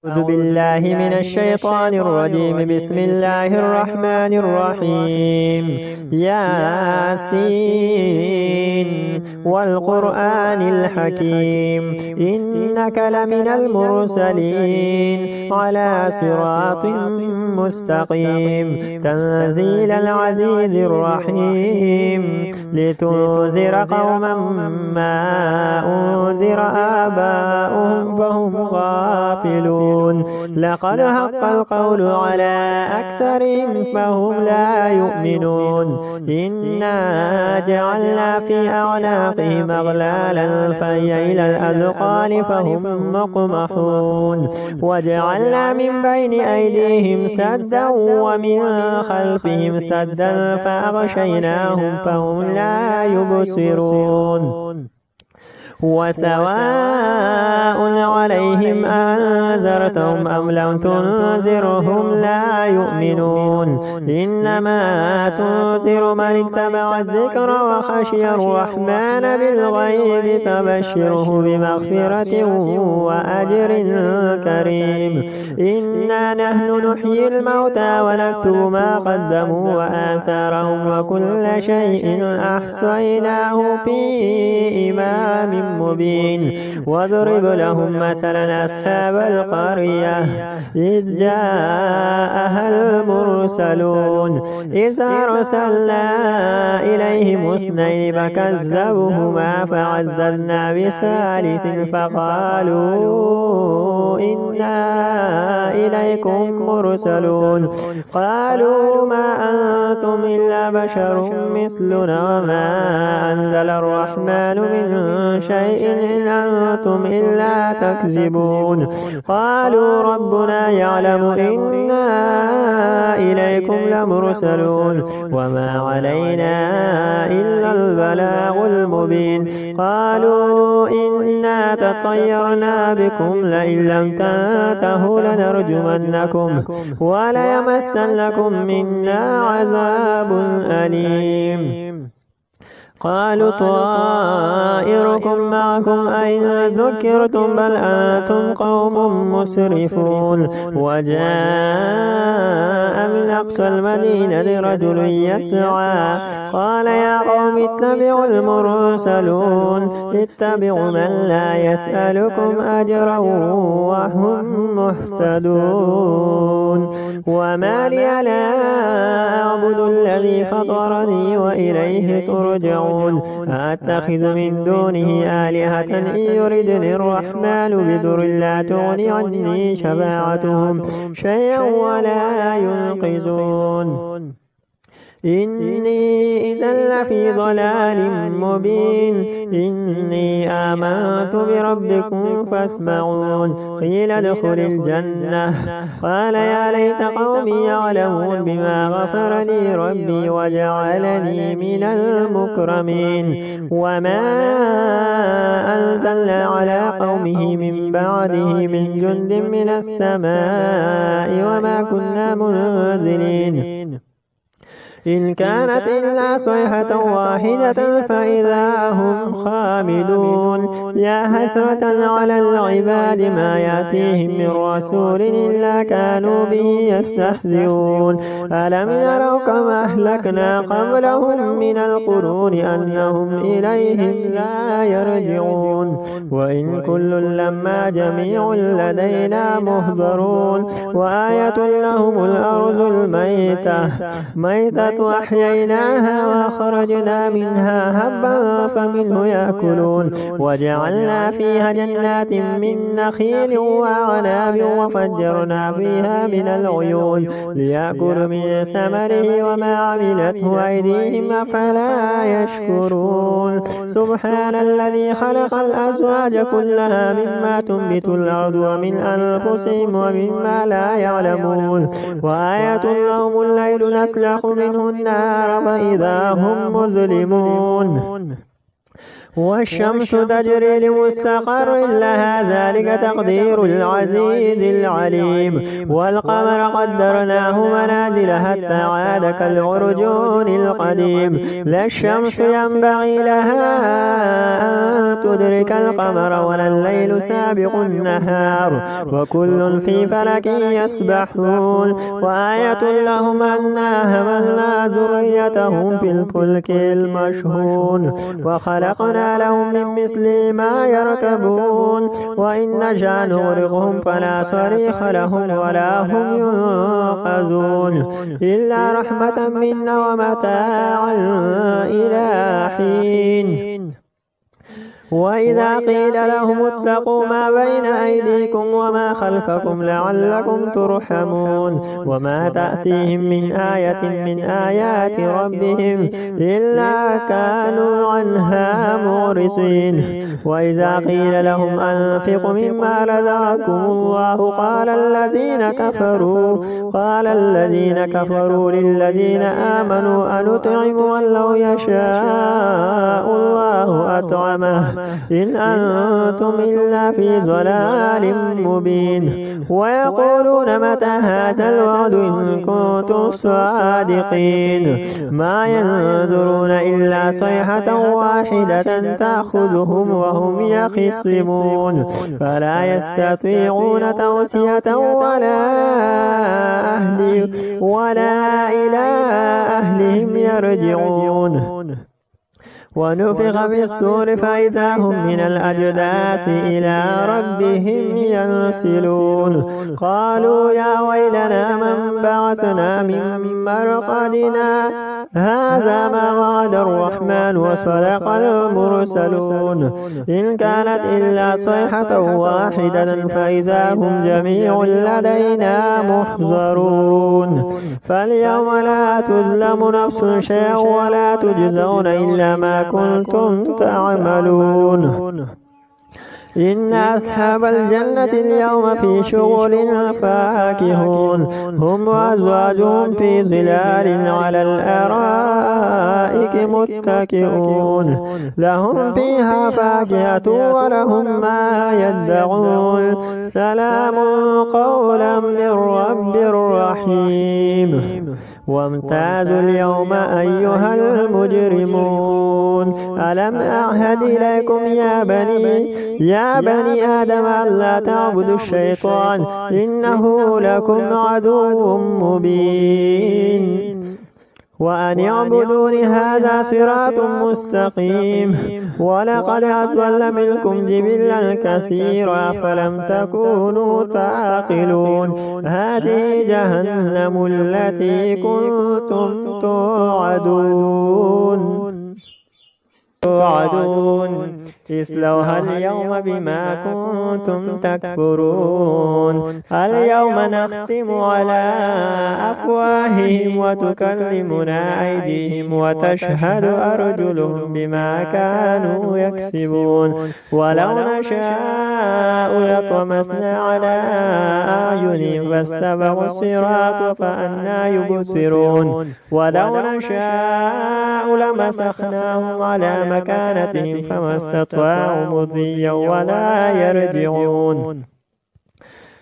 أعوذ بالله من الشيطان الرجيم. بسم الله الرحمن الرحيم. ياسين والقرآن الحكيم إنك لمن المرسلين على صراط مستقيم تنزيل العزيز الرحيم لتنذر قوما ما أنذر آباؤهم فهم غافلون. لقد حق القول على أكثرهم فهم لا يؤمنون. إنا جعلنا في أعناقهم أغلالا فهي إلى الأذقان فهم مقمحون. وجعلنا من بين أيديهم سدا ومن خلفهم سدا فأغشيناهم فهم لا يبصرون. وسواء عليهم أنذرتهم أم لم تنذرهم لا يؤمنون. إنما تنذر من اتبع الذكر وخشي الرحمن بالغيب فبشره بمغفرة وأجر كريم. إنا نحن نحيي الموتى ونكتب ما قدموا وآثارهم وكل شيء أحصيناه في إمام مبين. واضرب لهم مثلا أصحاب القرية إذ جاءها المرسلون إذ أرسلنا إليهم اثنين فكذبوهما فعززنا بثالث فقالوا إنا إليكم مرسلون. قالوا ما أنتم إلا بشر مثلنا وما أنزل الرحمن من شيء إن أنتم إلا تكذبون. قالوا ربنا يعلم إنا إليكم لمرسلون وما علينا إلا البلاغ المبين. قالوا إنا تطيرنا بكم لئن لم تنتهوا لنرجمنكم وليمسنكم منا عذاب أليم. قالوا طائركم معكم أئن ذكرتم بل أنتم قوم مسرفون. وجاء من أقصى المدينة رجل يسعى قال يا قوم اتبعوا المرسلون اتبعوا من لا يسألكم أجرا وهم مهتدون. وما لي لا أعبد الذي فطرني وإليه ترجعون. أتخذ من دونه آلهة إن يردني الرحمن بضر لا تغني عني شفاعتهم شيئا ولا ينقذون. إني إذا لفي ضلال مبين. إني آمنت بربكم فاسمعون. قيل ادخل الجنة قال يا ليت قومي يعلمون بما غفر لي ربي وجعلني من المكرمين. وما أنزلنا على قومه من بعده من جند من السماء وما كنا منزلين إن كانت إلا صيحة واحدة فإذا هم خامدون. يا حسرة على العباد ما يأتيهم من رسول إلا كانوا به يستهزئون. ألم يروا كما أهلكنا قبلهم من القرون أنهم إليهم لا يرجعون. وإن كل لما جميع لدينا مهضرون. وآية لهم الأرض الميتة وأحييناها وأخرجنا منها هبا فمنه يأكلون. وجعلنا فيها جنات من نخيل وأعناب وفجرنا فيها من العيون ليأكلوا من ثمره وما عملته أيديهم أفلا يشكرون. سبحان الذي خلق الأزواج كلها مما تنبت الأرض ومن أنفسهم ومما لا يعلمون. وآية لهم الليل نسلخ منه النار فإذا هم مظلمون. والشمس تجري لمستقر لها ذلك تقدير العزيز العليم. والقمر قدرناه منازل حتى عاد كالعرجون القديم. لا الشمس ينبغي لها أن تدرك القمر ولا الليل سابق النهار وكل في فلك يسبحون. وآية لهم أنا حملنا ذريتهم في الفلك المشحون وخلقنا لهم من مثل ما يركبون وإن نشأ نغرقهم فلا صريخ لهم ولا هم ينقذون إلا رحمة منا ومتاعا إلى حين. وإذا قيل لهم اتقوا ما بين أيديكم وما خلفكم لعلكم ترحمون وما تأتيهم من آية من آيات ربهم إلا كانوا عنها معرضين. وإذا قيل لهم أنفقوا مما رزقكم الله قال الذين كفروا للذين آمنوا أنطعم من لو يشاء الله أطعمه إن أنتم إلا في ضلال مبين. ويقولون متى هذا الوعد إن كنتم صادقين ما ينظرون إلا صيحة واحدة تأخذهم وهم يخصمون فلا يستطيعون توصية ولا إلى أهلهم يرجعون. ونفخ في الصور فإذا هم من الأجداث إلى ربهم ينسلون. قالوا يا ويلنا من بعثنا من مرقدنا هذا ما وعد الرحمن وصدق المرسلون إن كانت إلا صيحة واحدة فإذا هم جميع لدينا محضرون. فاليوم لا تظلم نفس شيئا ولا تجزون إلا ما كنتم تعملون. إن أصحاب الجنة اليوم في شغل فاكهون هم وأزواجهم في ظلال على الأرائك متكئون لهم فيها فاكهة ولهم ما يدعون سلام قولا من رب رحيم. وامتازوا اليوم أيها المجرمون ألم أعهد إليكم يا بني آدم ألا تعبدوا الشيطان إنه لكم عدو مبين وأن اعبدون هذا صراط مستقيم. ولقد أضل منكم جبلا كثيرا فلم تكونوا تعقلون هذه جهنم التي كنتم توعدون اصلوها اليوم بما كنتم تكفرون. اليوم نختم على أفواههم وتكلمنا أيديهم وتشهد أرجلهم بما كانوا يكسبون. ولو نشاء لطمسنا على أعينهم فاستبقوا الصراط فأنى يبصرون. ولو نشاء لمسخناهم على مكانتهم فما استطاعوا مضيا ولا يرجعون.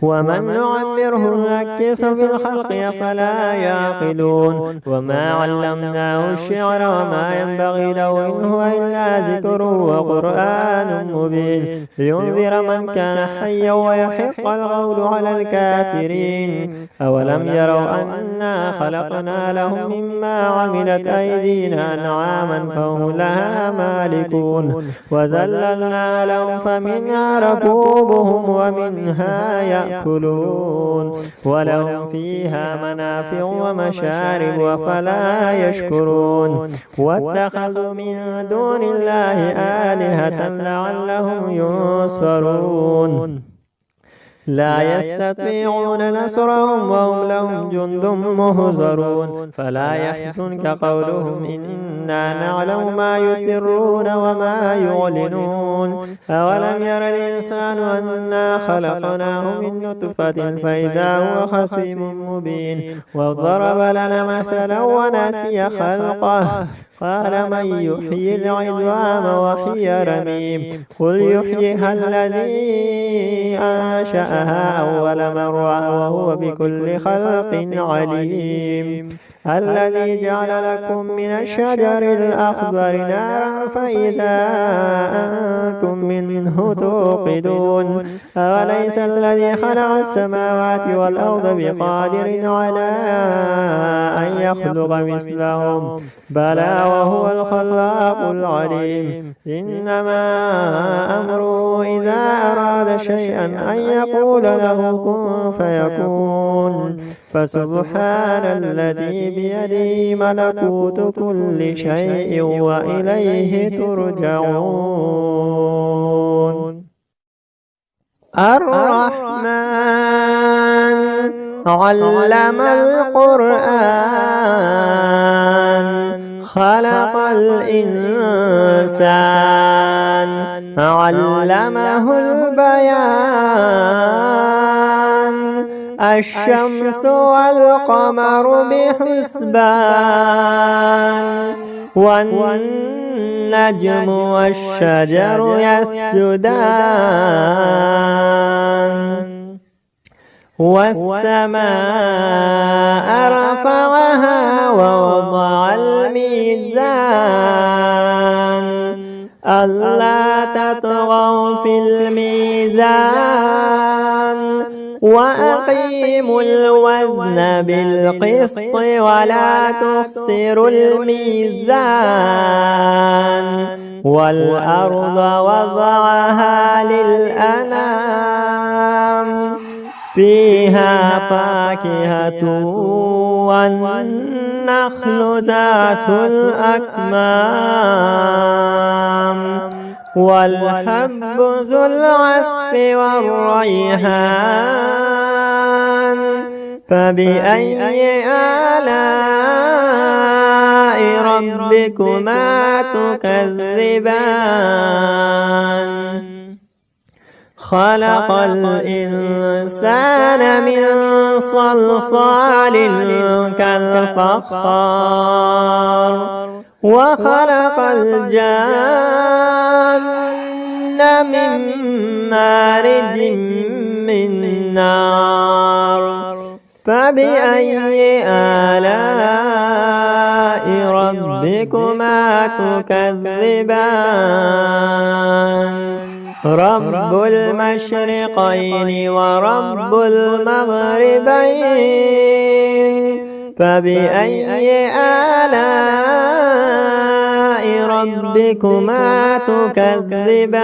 ومن نعمره نكس في الخلق أفلا يعقلون. وما علمناه الشعر وما ينبغي له إن هو إلا ذكر وقرآن مبين لينذر من كان حيا ويحق القول على الكافرين. أولم يروا أنا خلقنا لهم مما عملت أيدينا أنعاما فهم لها مالكون وذللنا لهم فمنها ركوبهم ومنها يأكلون ولهم فيها منافع ومشارب أفلا يشكرون. واتخذوا من دون الله آلهة لعلهم ينصرون لا يستطيعون نصرهم وهم لهم جند مهزرون. فلا يحزنك قولهم إن إنا نعلم ما يسرون وما يعلنون أولم ير الإنسان أنا خلقناه من نطفة فإذا هو خصيم مبين وضرب لنا مثلا ونسي خلقه قال من يحيي العظام وهي رميم قل يحييها الذي أنشأها أول مرة وهو بكل خلق عليم الذي جعل لكم من الشجر الأخضر نارا فإذا أنتم منه توقدون أوليس الذي خلق السماوات والأرض بقادر على أن يخلق مثلهم بلى وهو الخلاق العليم إنما أمره إذا أراد شيئا أن يقول له كن فيكون فسبحان الذي بيده ملكوت كل شيء وإليه ترجعون الرحمن علم القرآن خلق الإنسان علمه البيان الشمس والقمر بحسبان والنجم والشجر يسجدان والسماء رفعها ووضع الميزان ألا تطغوا في الميزان وأقيموا الوزن بالقسط ولا تخسروا الميزان والأرض وضعها للأنام فيها فاكهة والنخل ذات الأكمام والحب ذو العصف والريحان فبأي آلاء ربكما تكذبان خلق الإنسان من صلصال كالفخار وخلق الجان من مارج من نار فبأي آلاء ربكما تكذبان رب المشرقين ورب المغربين فبأي آلاء ربكما تكذبان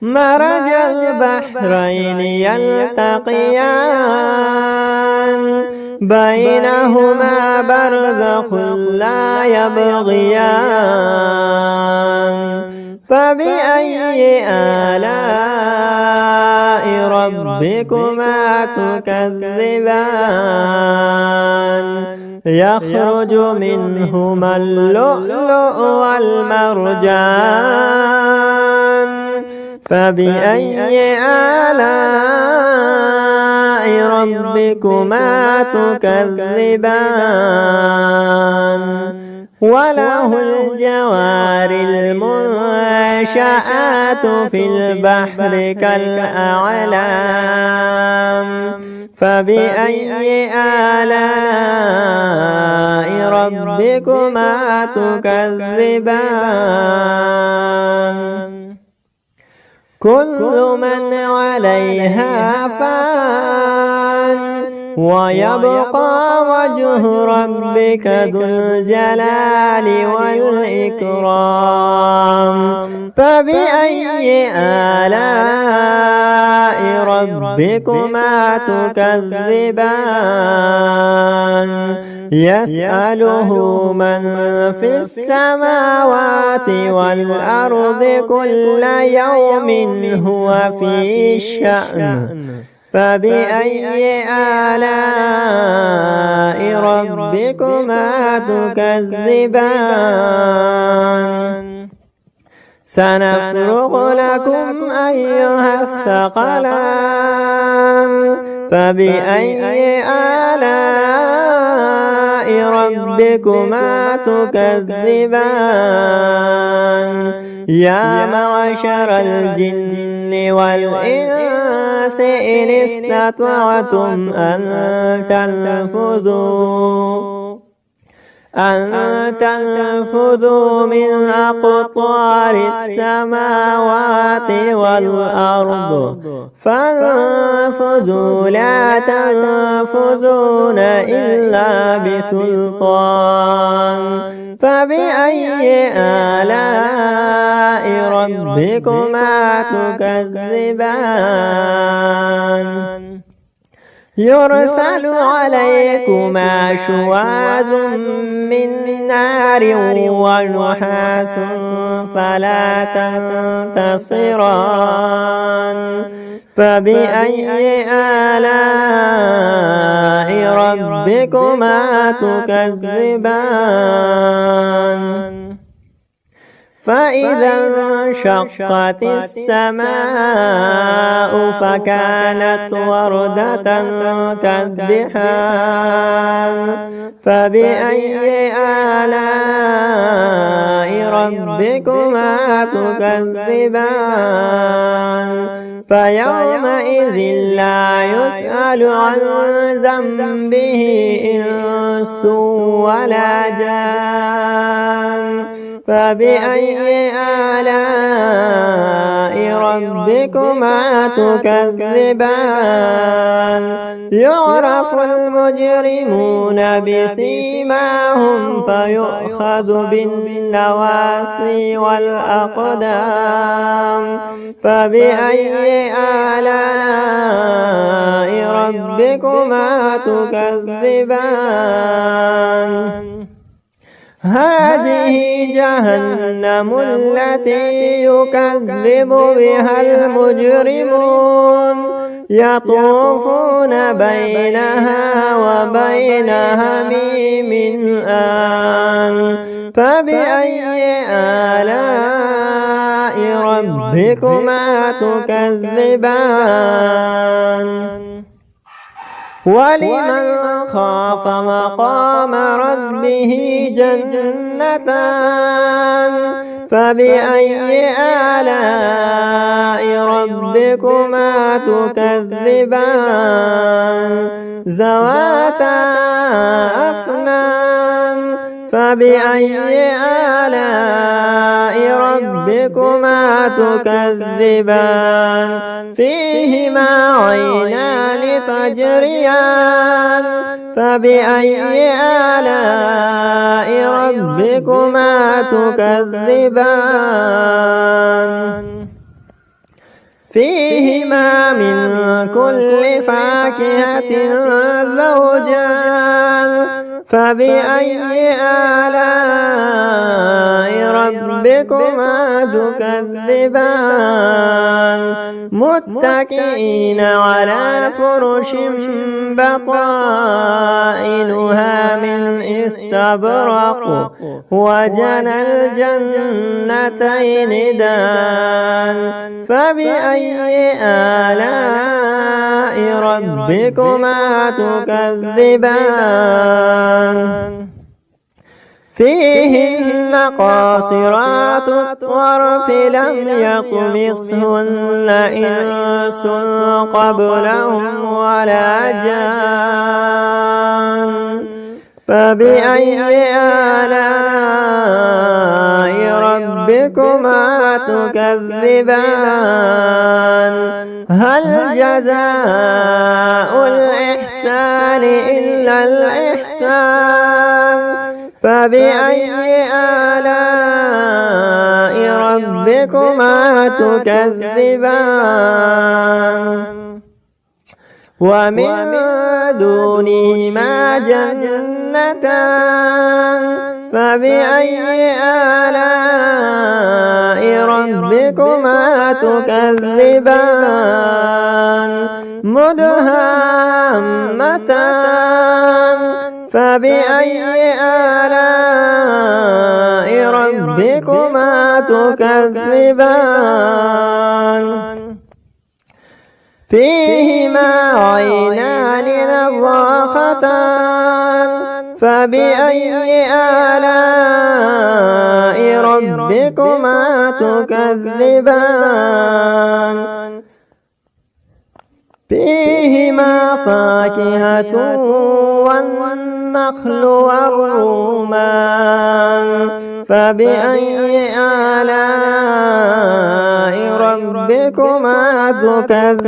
مرج البحرين يلتقيان بينهما برزخ لا يبغيان فبأي آلاء ربكما تكذبان يخرج منهما اللؤلؤ والمرجان فبأي آلاء ربكما تكذبان وله الجوار المنشآت في البحر كالأعلام فبأي آلاء ربكما تكذبان كل من عليها فان ويبقى وجه ربك ذو الجلال والإكرام فبأي آلاء ربكما تكذبان يسأله من في السماوات والأرض كل يوم هو في شأن فبأي آلاء ربكما تكذبان سنفرغ لكم أيها الثقلان فبأي آلاء ربكما تكذبان يا معشر الجن والإنس إن استطعتم أن تنفذوا من أقطار السماوات والأرض فانفذوا لا تنفذون إلا بسلطان فبأي آلاء ربكما تكذبان يرسل عليكما شواظ من نار ونحاس فلا تنتصران فبأي آلاء ربكما تكذبان فإذا انشقت السماء فكانت وردة كالدحان فبأي آلاء ربكما تكذبان فيومئذ لا يسأل عن ذنبه إنس ولا جان فبأي آلاء ربكما تكذبان يعرف المجرمون بسيماهم فيؤخذ بالنواصي والأقدام فبأي آلاء ربكما تكذبان هذه جهنم التي يكذب بها المجرمون يطوفون بينها وبين حميم آن فبأي آلاء ربكما تكذبان ولمن خاف مقام ربه جنتان فبأي آلاء ربكما تكذبان ذواتا أفنان فبأي آلاء ربكما تكذبان فيهما عينان تجريان فبأي آلاء ربكما تكذبان فيهما من كل فاكهة زوجان فبأي آلاء ربكما تكذبان متكئين على فرش بطائنها من استبرق وجنى الجنتين دان فبأي آلاء ربكما تكذبان فيهن قاصرات الطرف لم يطمثهن إنس قبلهم ولا جان فبأي آلاء ربكما تكذبان هل جزاء الإحسان إلا الإحسان فبأي آلاء ربكما تكذبان ومن دونهما جنتان فبأي آلاء ربكما تكذبان مدهامتان فبأي آلاء ربكما تكذبان فيهما عينان نضاختان فبأي آلاء ربكما تكذبان فيهما فاكهة والنخل والرمان فبأي آلاء ربكما تكذبان